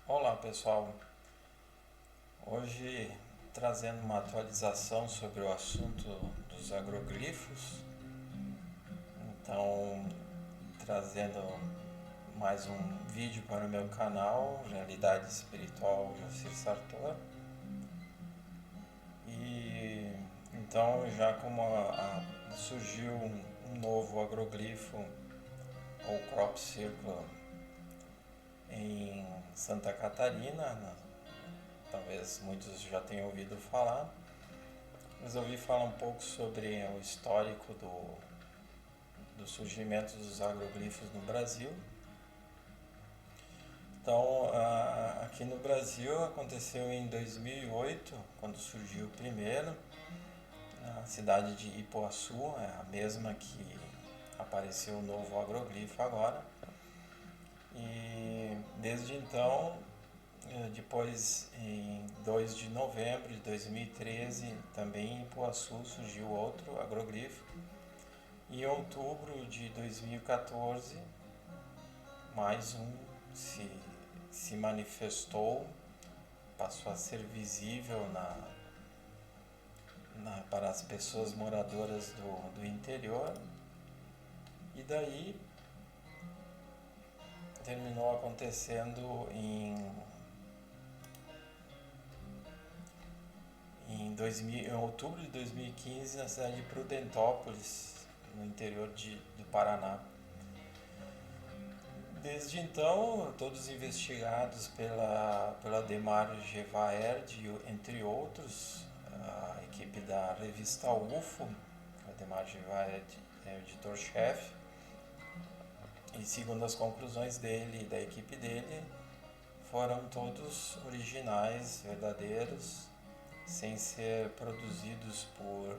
Olá pessoal, hoje trazendo uma atualização sobre o assunto dos agroglifos, então trazendo mais um vídeo para o meu canal, Realidade Espiritual Jacir Sartor. E então já como surgiu um novo agroglifo, ou Crop Circle, em Santa Catarina, talvez muitos já tenham ouvido falar. Resolvi falar um pouco sobre o histórico do surgimento dos agroglifos no Brasil. Então, aqui no Brasil aconteceu em 2008, quando surgiu o primeiro, na cidade de Ipuaçu, é a mesma que apareceu o novo agroglifo agora. E desde então, depois, em 2 de novembro de 2013, também em Ipuaçu surgiu outro agroglifo. Em outubro de 2014, mais um se manifestou, passou a ser visível para as pessoas moradoras do interior. E daí terminou acontecendo em outubro de 2015, na cidade de Prudentópolis, no interior do Paraná. Desde então, todos investigados pela Ademar Gevaerd, entre outros, a equipe da revista UFO, Ademar Gevaerd é o editor-chefe, e segundo as conclusões dele e da equipe dele, foram todos originais, verdadeiros, sem ser produzidos por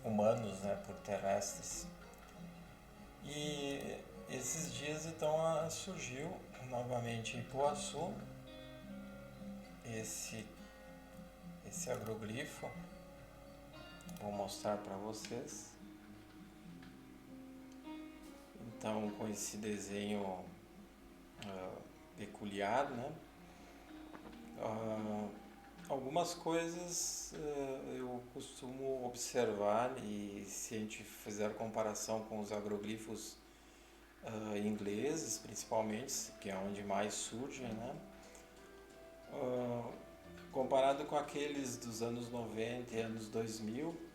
humanos, né, por terrestres. E esses dias então surgiu novamente em Ipuaçu esse agroglifo. Vou mostrar para vocês. Então, com esse desenho peculiar, né? Algumas coisas eu costumo observar, e se a gente fizer comparação com os agroglifos ingleses, principalmente, que é onde mais surgem, né? Comparado com aqueles dos anos 90 e anos 2000,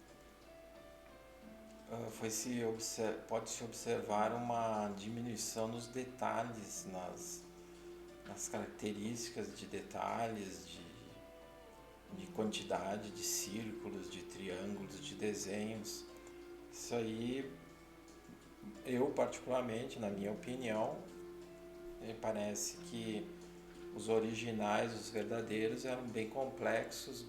pode-se observar uma diminuição nos detalhes, nas características de detalhes, de quantidade de círculos, de triângulos, de desenhos. Isso aí, eu particularmente, na minha opinião, me parece que os originais, os verdadeiros, eram bem complexos,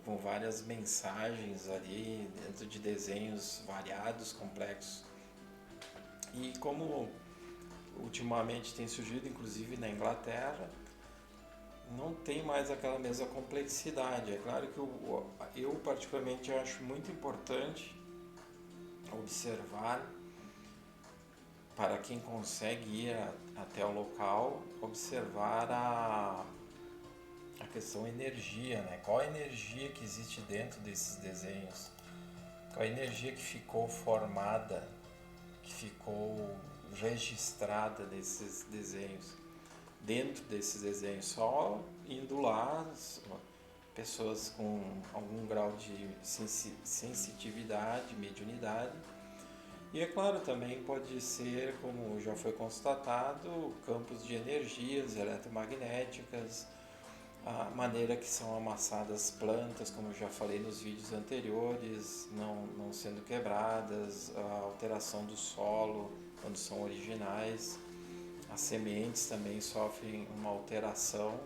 com várias mensagens ali, dentro de desenhos variados, complexos. E como ultimamente tem surgido, inclusive na Inglaterra, não tem mais aquela mesma complexidade. É claro que eu particularmente acho muito importante observar, para quem consegue ir até o local, observar a questão energia, né? Qual a energia que existe dentro desses desenhos? Qual a energia que ficou formada, que ficou registrada nesses desenhos? Dentro desses desenhos, só indo lá, pessoas com algum grau de sensitividade, mediunidade. E é claro, também pode ser, como já foi constatado, campos de energias eletromagnéticas, a maneira que são amassadas plantas, como eu já falei nos vídeos anteriores, não sendo quebradas, a alteração do solo quando são originais. As sementes também sofrem uma alteração,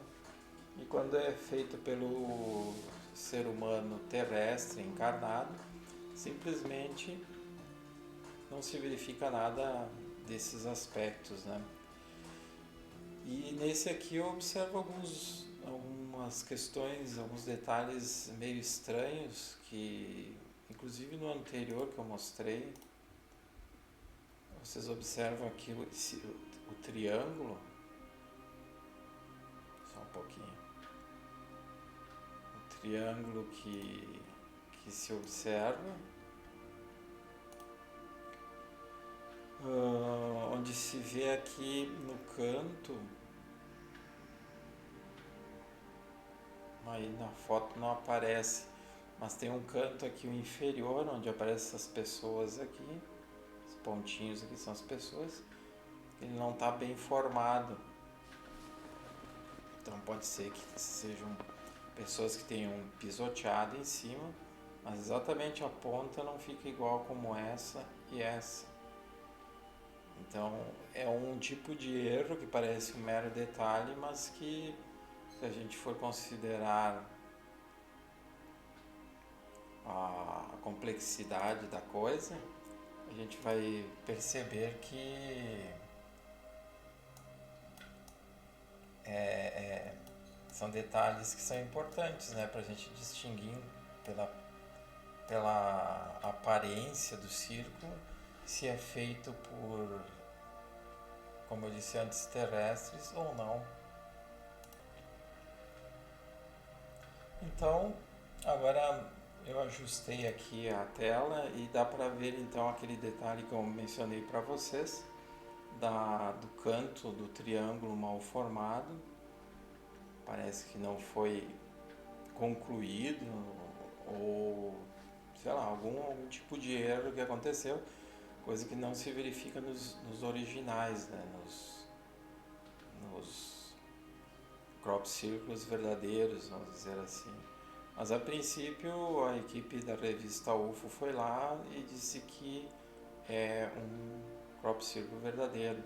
e quando é feito pelo ser humano terrestre encarnado, simplesmente não se verifica nada desses aspectos, né? E nesse aqui eu observo algumas questões, alguns detalhes meio estranhos que, inclusive no anterior que eu mostrei, Vocês observam aqui o triângulo, só um pouquinho, o triângulo que se observa, onde se vê aqui no canto, aí na foto não aparece, mas tem um canto aqui, o inferior, onde aparecem essas pessoas aqui, os pontinhos aqui são as pessoas, ele não está bem formado, então pode ser que sejam pessoas que tenham pisoteado em cima, mas exatamente a ponta não fica igual como essa e essa. Então é um tipo de erro que parece um mero detalhe, mas que, se a gente for considerar a complexidade da coisa, a gente vai perceber que são detalhes que são importantes, né, para a gente distinguir pela aparência do círculo se é feito por, como eu disse antes, terrestres ou não. Então, agora eu ajustei aqui a tela e dá para ver então aquele detalhe que eu mencionei para vocês do canto do triângulo mal formado. Parece que não foi concluído ou sei lá, algum tipo de erro que aconteceu, coisa que não se verifica nos originais, né? Nos crop circles verdadeiros, vamos dizer assim. Mas a princípio a equipe da revista UFO foi lá e disse que é um crop circle verdadeiro.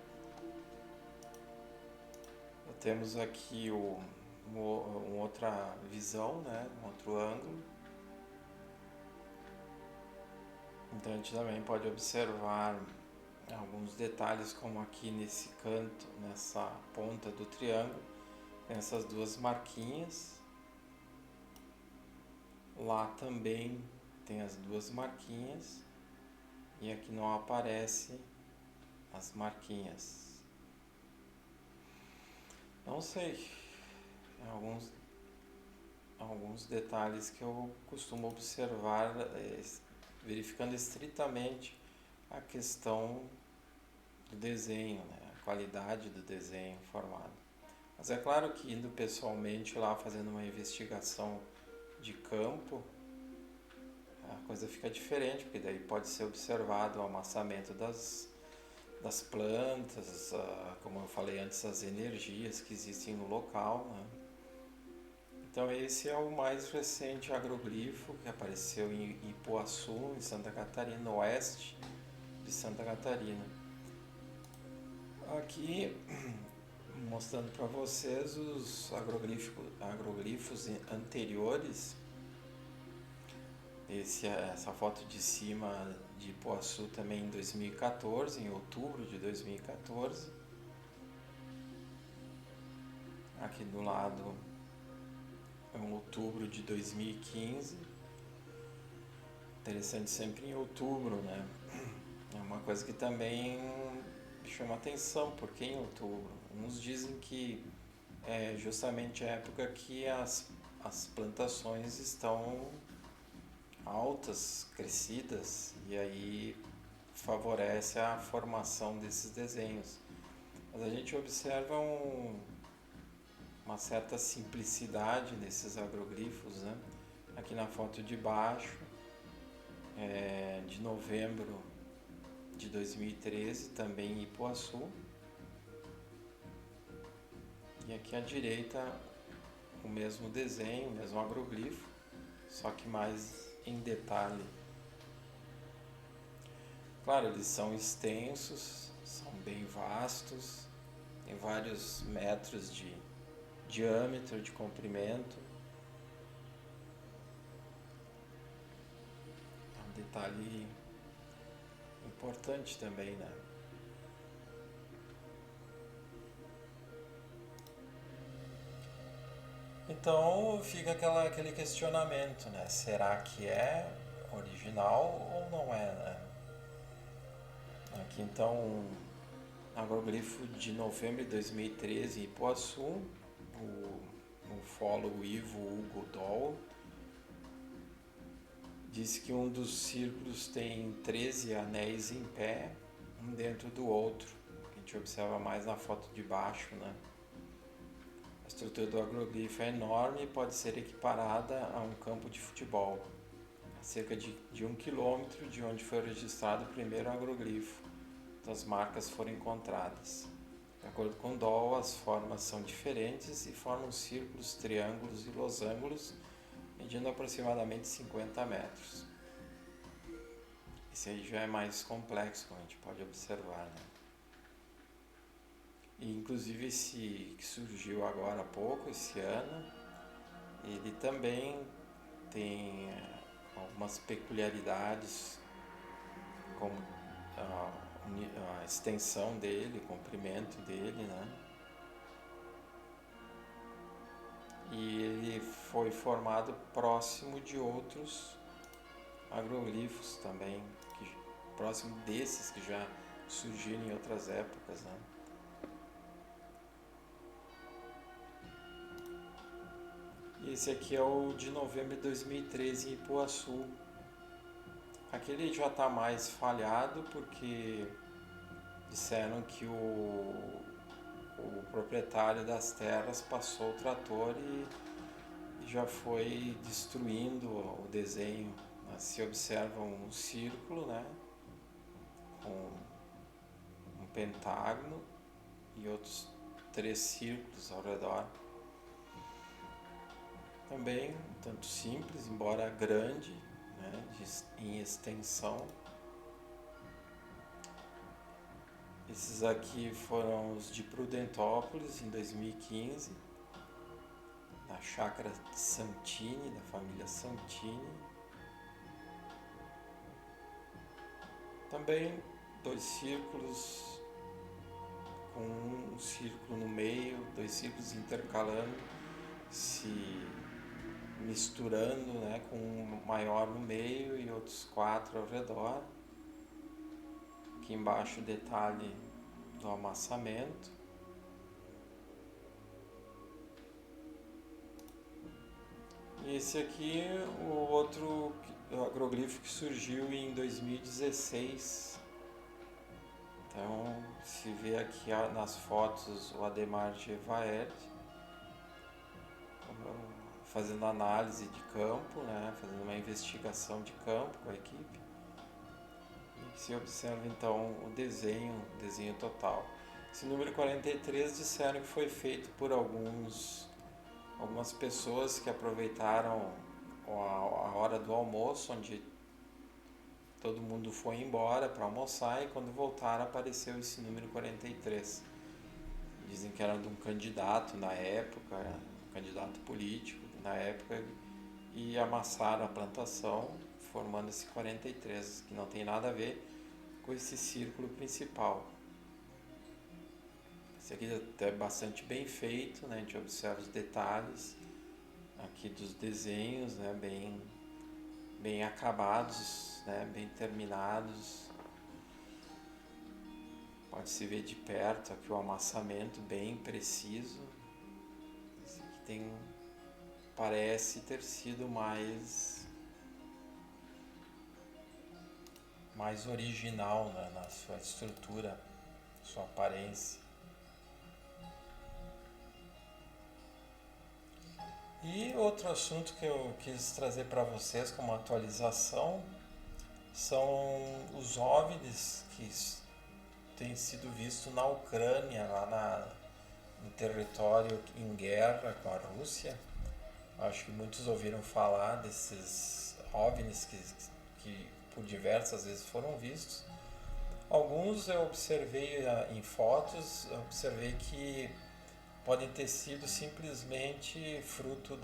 Temos aqui uma outra visão, né? Um outro ângulo. Então a gente também pode observar alguns detalhes, como aqui nesse canto, nessa ponta do triângulo, tem essas duas marquinhas. Lá também tem as duas marquinhas e aqui não aparece as marquinhas. Não sei, alguns detalhes que eu costumo observar, verificando estritamente a questão do desenho, né? A qualidade do desenho formado. Mas é claro que indo pessoalmente lá fazendo uma investigação de campo, a coisa fica diferente, porque daí pode ser observado o amassamento das plantas, como eu falei antes, as energias que existem no local, né? Então esse é o mais recente agroglifo que apareceu em Ipuaçu, em Santa Catarina, no oeste de Santa Catarina. Aqui mostrando para vocês os agroglifos anteriores. Essa foto de cima de Ipuaçu também em 2014, em outubro de 2014. Aqui do lado é um outubro de 2015. Interessante sempre em outubro, né? É uma coisa que também chama atenção, porque em outubro. Uns dizem que é justamente a época que as plantações estão altas, crescidas, e aí favorece a formação desses desenhos. Mas a gente observa uma certa simplicidade nesses agroglifos, né? Aqui na foto de baixo, de novembro de 2013, também em Ipuaçu. E aqui à direita o mesmo desenho, o mesmo agroglifo, só que mais em detalhe. Claro, eles são extensos, são bem vastos, tem vários metros de diâmetro, de comprimento. É um detalhe importante também, né? Então fica aquele questionamento, né? Será que é original ou não é, né? Aqui então um agroglifo de novembro de 2013 em Ipuaçu, o ufólogo Ivo Hugo Doll diz que um dos círculos tem 13 anéis em pé, um dentro do outro. A gente observa mais na foto de baixo, né? A estrutura do agroglifo é enorme e pode ser equiparada a um campo de futebol, a cerca de 1 quilômetro de onde foi registrado o primeiro agroglifo. As marcas foram encontradas. De acordo com Doll, as formas são diferentes e formam círculos, triângulos e losangos, medindo aproximadamente 50 metros. Esse aí já é mais complexo, como a gente pode observar, né? E inclusive esse que surgiu agora há pouco, esse ano, ele também tem algumas peculiaridades, como a extensão dele, o comprimento dele, né? E ele foi formado próximo de outros agroglifos também, próximo desses que já surgiram em outras épocas, né? E esse aqui é o de novembro de 2013 em Ipuaçu. Aquele já está mais falhado porque disseram que o proprietário das terras passou o trator e já foi destruindo o desenho. Se observa um círculo, né, com um pentágono e outros 3 círculos ao redor. Também um tanto simples, embora grande, né, em extensão. Esses aqui foram os de Prudentópolis, em 2015, na chácara Santini, da família Santini. Também 2 círculos, com um círculo no meio, 2 círculos intercalando, se misturando, né, com um maior no meio e outros 4 ao redor. Aqui embaixo o detalhe do amassamento. E esse aqui é o outro agroglifo que surgiu em 2016. Então se vê aqui nas fotos o Ademar Gevaert fazendo análise de campo, né, fazendo uma investigação de campo com a equipe. Se observa então o desenho total. Esse número 43 disseram que foi feito por algumas pessoas que aproveitaram a hora do almoço, onde todo mundo foi embora para almoçar, e quando voltaram apareceu esse número 43. Dizem que era de um candidato na época, um candidato político na época, e amassaram a plantação formando esse 43, que não tem nada a ver com esse círculo principal. Esse aqui é bastante bem feito, né? A gente observa os detalhes aqui dos desenhos, né? Bem acabados, né? Bem terminados. Pode-se ver de perto aqui o amassamento bem preciso. Esse aqui parece ter sido mais original, né, na sua estrutura, sua aparência. E outro assunto que eu quis trazer para vocês como atualização são os OVNIs que têm sido vistos na Ucrânia, lá no território em guerra com a Rússia. Acho que muitos ouviram falar desses OVNIs que por diversas vezes foram vistos. Alguns eu observei em fotos, observei que podem ter sido simplesmente fruto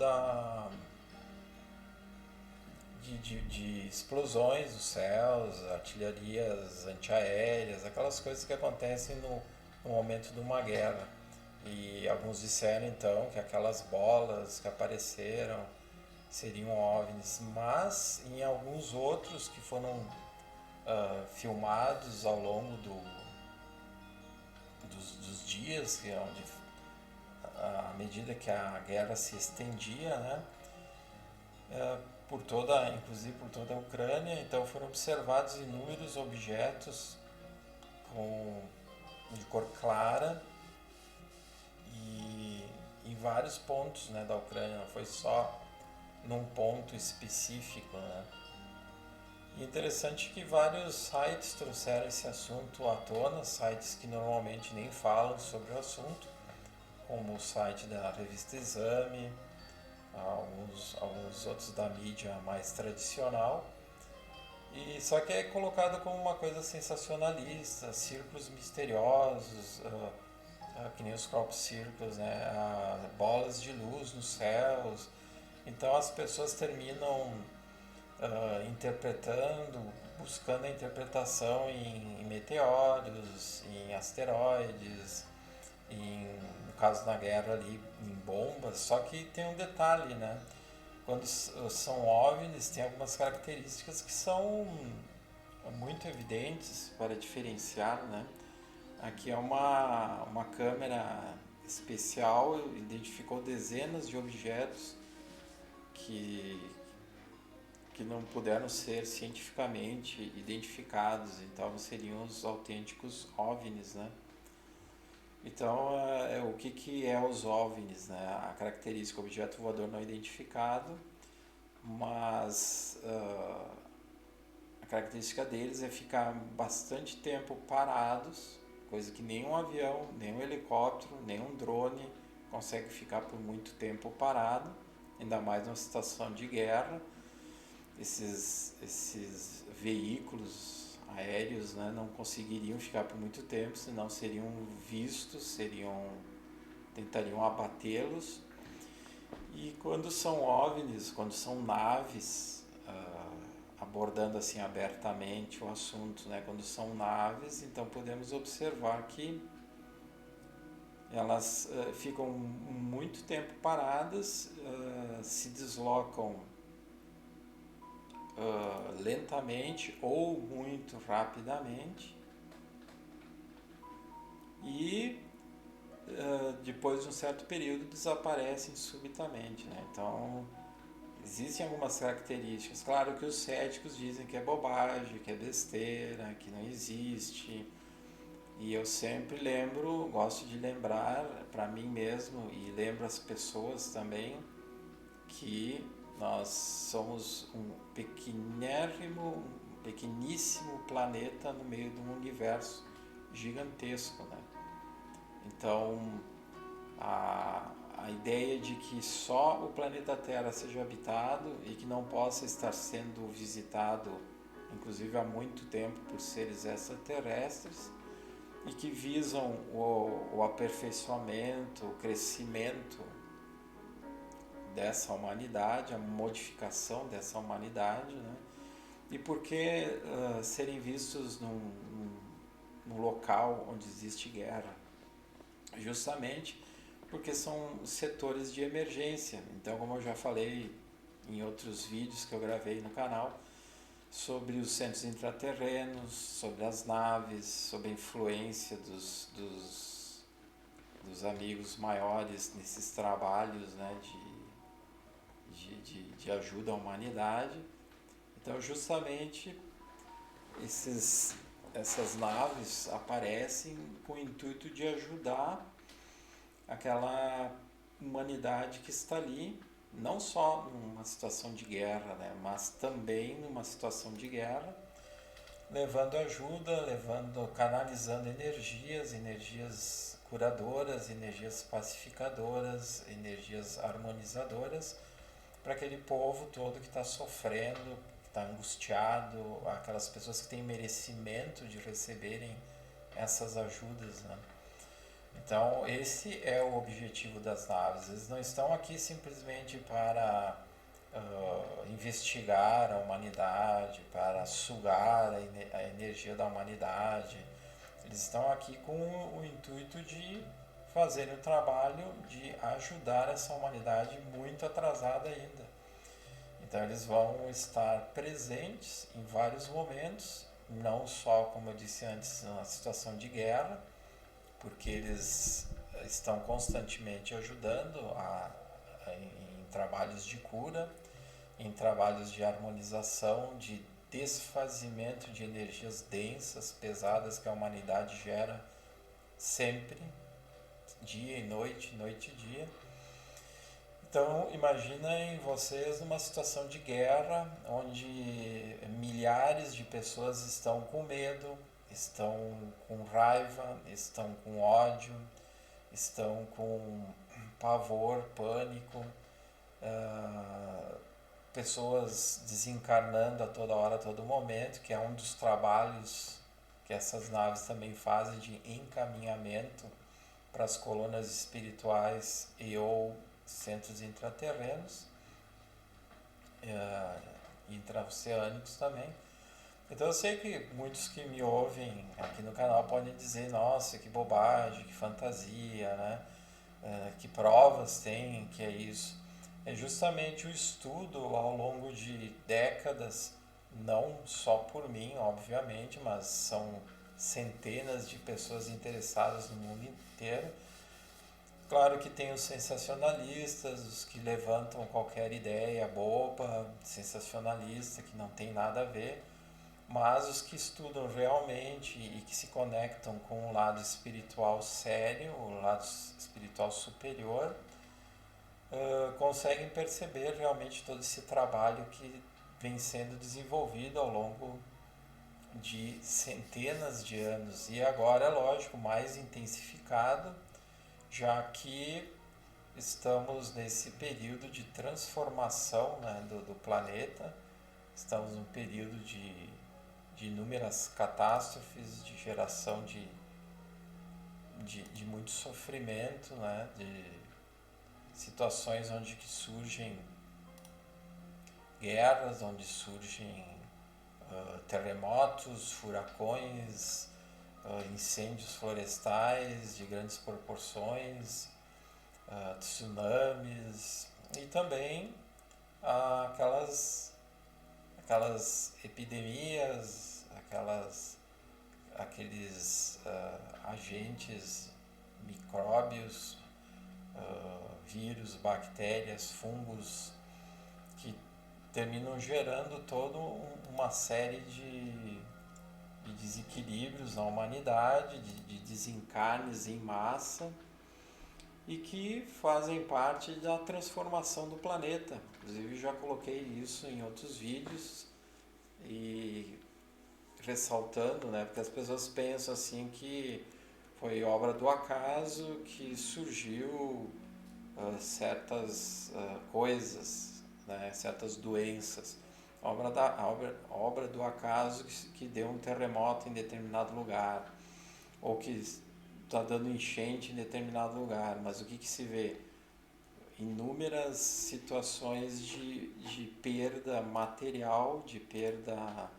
de explosões dos céus, artilharias antiaéreas, aquelas coisas que acontecem no momento de uma guerra. E alguns disseram então que aquelas bolas que apareceram seriam OVNIs, mas em alguns outros que foram filmados ao longo dos dias, que é onde, à medida que a guerra se estendia, né, inclusive por toda a Ucrânia. Então foram observados inúmeros objetos de cor clara e em vários pontos, né, da Ucrânia, não foi só num ponto específico, né. E interessante que vários sites trouxeram esse assunto à tona, sites que normalmente nem falam sobre o assunto, como o site da revista Exame, alguns outros da mídia mais tradicional, e só que é colocado como uma coisa sensacionalista, círculos misteriosos, que nem os crop circles, né, bolas de luz nos céus. Então as pessoas terminam interpretando, buscando a interpretação em meteoros, em asteroides, no caso da guerra ali, em bombas. Só que tem um detalhe, né? Quando são OVNIs, tem algumas características que são muito evidentes para diferenciar, né? Aqui é uma câmera especial, identificou dezenas de objetos que não puderam ser cientificamente identificados, então seriam os autênticos OVNIs, né? Então, o que é os OVNIs, né? A característica, objeto voador não identificado, mas a característica deles é ficar bastante tempo parados, coisa que nenhum avião, nenhum helicóptero, nenhum drone consegue ficar por muito tempo parado, ainda mais numa situação de guerra. Esses veículos aéreos, né, não conseguiriam ficar por muito tempo, senão seriam vistos, tentariam abatê-los. E quando são OVNIs, quando são naves, abordando assim abertamente o assunto, né, quando são naves, então podemos observar que elas ficam muito tempo paradas, se deslocam lentamente ou muito rapidamente, e depois de um certo período desaparecem subitamente, né? Então existem algumas características. Claro que os céticos dizem que é bobagem, que é besteira, que não existe, e eu sempre gosto de lembrar para mim mesmo e lembro as pessoas também que nós somos um pequeníssimo planeta no meio de um universo gigantesco, né? Então, a ideia de que só o planeta Terra seja habitado e que não possa estar sendo visitado, inclusive há muito tempo, por seres extraterrestres, e que visam o aperfeiçoamento, o crescimento dessa humanidade, a modificação dessa humanidade, né? E por que serem vistos num local onde existe guerra? Justamente porque são setores de emergência. Então, como eu já falei em outros vídeos que eu gravei no canal, sobre os centros intraterrenos, sobre as naves, sobre a influência dos amigos maiores nesses trabalhos, né, de ajuda à humanidade. Então, justamente, essas naves aparecem com o intuito de ajudar aquela humanidade que está ali, não só numa situação de guerra, né, mas também numa situação de guerra, levando ajuda, canalizando energias curadoras, energias pacificadoras, energias harmonizadoras, para aquele povo todo que está sofrendo, que está angustiado, aquelas pessoas que têm merecimento de receberem essas ajudas, né? Então, esse é o objetivo das naves. Eles não estão aqui simplesmente para investigar a humanidade, para sugar a energia da humanidade. Eles estão aqui com o intuito de fazerem o trabalho de ajudar essa humanidade muito atrasada ainda. Então eles vão estar presentes em vários momentos não só, como eu disse antes, uma situação de guerra, porque eles estão constantemente ajudando em trabalhos de cura, em trabalhos de harmonização, de desfazimento de energias densas, pesadas que a humanidade gera sempre, dia e noite, noite e dia. Então, imaginem vocês numa situação de guerra, onde milhares de pessoas estão com medo, estão com raiva, estão com ódio, estão com pavor, pânico, pessoas desencarnando a toda hora, a todo momento, que é um dos trabalhos que essas naves também fazem de encaminhamento para as colunas espirituais e ou centros intraterrenos, intraoceânicos também. Então eu sei que muitos que me ouvem aqui no canal podem dizer, nossa, que bobagem, que fantasia, né? Que provas tem que é isso? É justamente o estudo ao longo de décadas, não só por mim, obviamente, mas são centenas de pessoas interessadas no mundo inteiro. Claro que tem os sensacionalistas, os que levantam qualquer ideia boba, sensacionalista, que não tem nada a ver, mas os que estudam realmente e que se conectam com o lado espiritual sério, o lado espiritual superior, conseguem perceber realmente todo esse trabalho que vem sendo desenvolvido ao longo de centenas de anos e agora, é lógico, mais intensificado, já que estamos nesse período de transformação, né, do planeta, estamos num período de inúmeras catástrofes, de geração de muito sofrimento, né, de situações onde que surgem guerras, onde surgem terremotos, furacões, incêndios florestais de grandes proporções, tsunamis e também aquelas epidemias, aqueles agentes, micróbios, vírus, bactérias, fungos que terminam gerando toda uma série de desequilíbrios na humanidade, de desencarnes em massa e que fazem parte da transformação do planeta. Inclusive já coloquei isso em outros vídeos e ressaltando, né, porque as pessoas pensam assim que foi obra do acaso que surgiu certas coisas, né, certas doenças. Obra do acaso que deu um terremoto em determinado lugar, ou que está dando enchente em determinado lugar, mas o que se vê? Inúmeras situações de perda material, de perda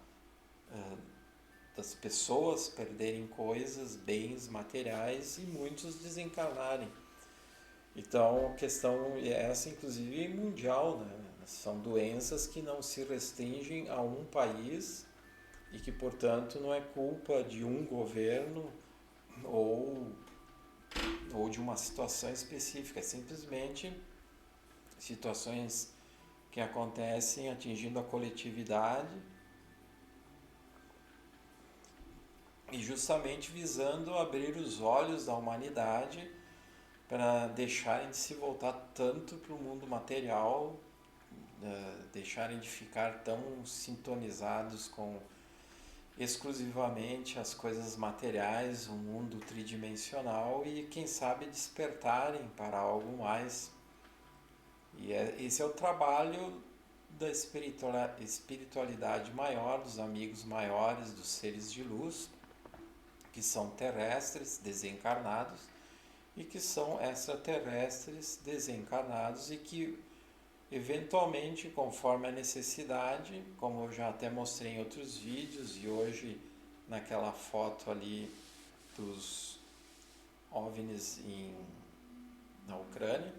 das pessoas perderem coisas, bens materiais e muitos desencarnarem. Então, a questão é essa, inclusive, mundial, né? São doenças que não se restringem a um país e que, portanto, não é culpa de um governo ou, ou de uma situação específica, é simplesmente situações que acontecem atingindo a coletividade e justamente visando abrir os olhos da humanidade para deixarem de se voltar tanto para o mundo material, deixarem de ficar tão sintonizados com exclusivamente as coisas materiais, o mundo tridimensional e quem sabe despertarem para algo mais. E esse é o trabalho da espiritualidade maior, dos amigos maiores, dos seres de luz, que são terrestres, desencarnados, e que são extraterrestres, desencarnados, e que eventualmente, conforme a necessidade, como eu já até mostrei em outros vídeos, e hoje naquela foto ali dos OVNIs na Ucrânia,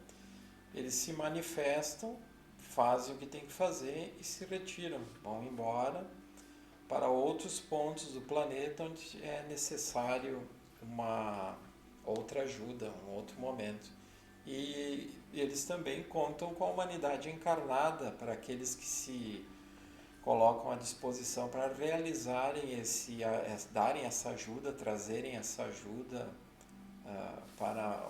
eles se manifestam, fazem o que tem que fazer e se retiram, vão embora para outros pontos do planeta onde é necessário uma outra ajuda, um outro momento. E eles também contam com a humanidade encarnada para aqueles que se colocam à disposição para realizarem darem essa ajuda, trazerem essa ajuda para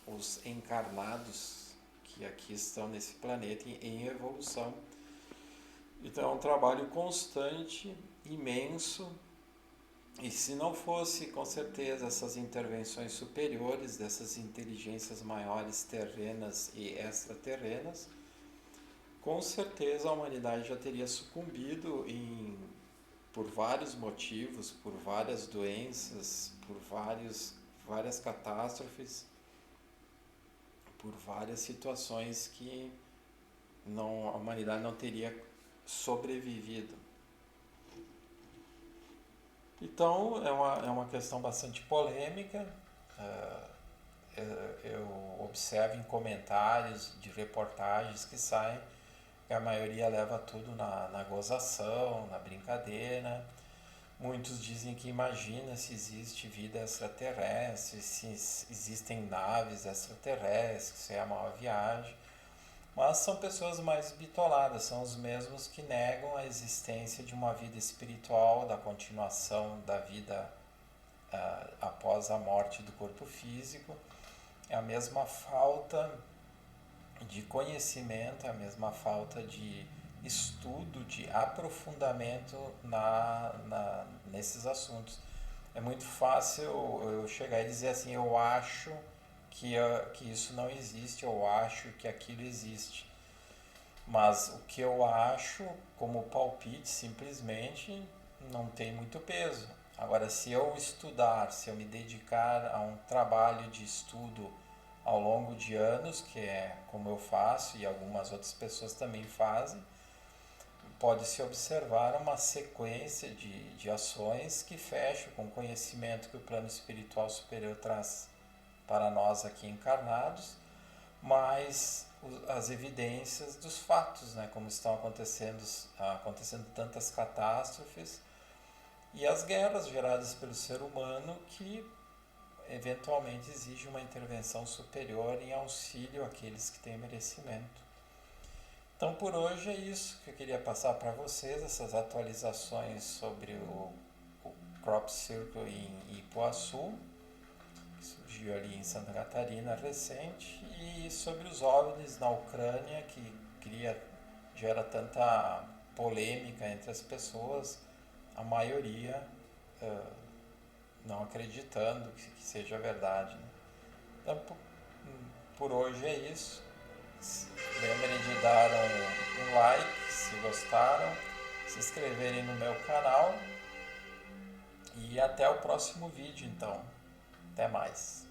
os encarnados que aqui estão nesse planeta em evolução. Então é um trabalho constante, imenso, e se não fosse com certeza essas intervenções superiores dessas inteligências maiores terrenas e extraterrenas, com certeza a humanidade já teria sucumbido por vários motivos, por várias doenças, por várias catástrofes, por várias situações que a humanidade não teria sobrevivido. Então é uma questão bastante polêmica. Eu observo em comentários de reportagens que saem que a maioria leva tudo na gozação, na brincadeira. Muitos dizem que imagina se existe vida extraterrestre, se existem naves extraterrestres, que isso é a maior viagem. Mas são pessoas mais bitoladas, são os mesmos que negam a existência de uma vida espiritual, da continuação da vida após a morte do corpo físico. É a mesma falta de conhecimento, é a mesma falta de estudo, de aprofundamento nesses assuntos. É muito fácil eu chegar e dizer assim, eu acho que isso não existe, eu acho que aquilo existe. Mas o que eu acho como palpite simplesmente não tem muito peso. Agora, se eu estudar, se eu me dedicar a um trabalho de estudo ao longo de anos, que é como eu faço e algumas outras pessoas também fazem, pode-se observar uma sequência de ações que fecham com o conhecimento que o plano espiritual superior traz para nós aqui encarnados, mas as evidências dos fatos, né, como estão acontecendo tantas catástrofes e as guerras geradas pelo ser humano que eventualmente exige uma intervenção superior em auxílio àqueles que têm merecimento. Então por hoje é isso que eu queria passar para vocês, essas atualizações sobre o Crop Circle em Ipuaçu, que surgiu ali em Santa Catarina recente, e sobre os OVNIs na Ucrânia, que gera tanta polêmica entre as pessoas, a maioria não acreditando que seja verdade, né? Então por hoje é isso. Lembrem de dar um like se gostaram, se inscreverem no meu canal e até o próximo vídeo então. Até mais.